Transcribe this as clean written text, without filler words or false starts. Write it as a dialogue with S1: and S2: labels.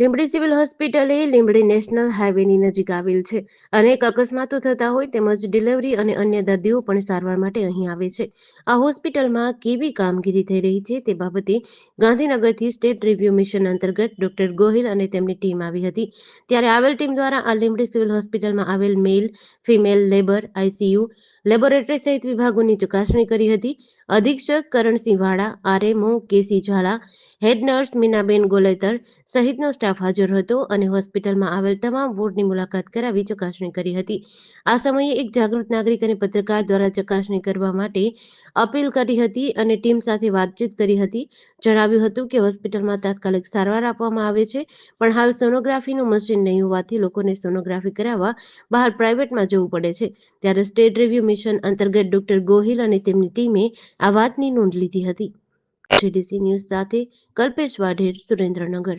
S1: Limbdi civil hospital એ Limbdi national હાઈવેની નજીક આવેલ છે. અનેક અકસ્માતો થતા હોય તેમજ ડિલિવરી અને અન્ય દર્દીઓ પણ સારવાર માટે અહીં આવે છે. આ હોસ્પિટલમાં કેવી કામગીરી થઈ રહી છે તે બાબતે ગાંધીનગરથી સ્ટેટ રિવ્યુ મિશન અંતર્ગત ડોક્ટર ગોહિલ અને તેમની ટીમ આવી હતી. ત્યારે આવેલ ટીમ દ્વારા આ લીંબડી સિવિલ હોસ્પિટલમાં આવેલ મેલ, ફિમેલ, લેબર, આઈસીયુ, લેબોરેટરી સહિત વિભાગોની ચકાસણી કરી હતી. અધિક્ષક કરણસિંહ વાળા, આરએમઓ કેસી ઝાલા, હેડ નર્સ મીનાબેન ગોલેતર સહિતનો સ્ટાફ હાજર હતો અને હોસ્પિટલમાં આવેલ તમામ વોર્ડની મુલાકાત કરાવી ચકાસણી કરી હતી. આ સમયે એક જાગૃત નાગરિક અને પત્રકાર દ્વારા ચકાસણી કરવા માટે અપીલ કરી હતી અને ટીમ સાથે વાતચીત કરી હતી. જણાવ્યું હતું કે હોસ્પિટલમાં તાત્કાલિક સારવાર આપવામાં આવે છે, પણ હાલ સોનોગ્રાફીનું મશીન નહીં હોવાથી લોકોને સોનોગ્રાફી કરાવવા બહાર પ્રાઇવેટમાં જવું પડે છે. ત્યારે સ્ટેટ રિવ્યુ મિશન અંતર્ગત ડોક્ટર ગોહિલ અને તેમની ટીમે આ વાતની નોંધ લીધી હતી. જીડીસી ન્યૂઝ સાથે કલ્પેશ વાઢેર, સુરેન્દ્રનગર.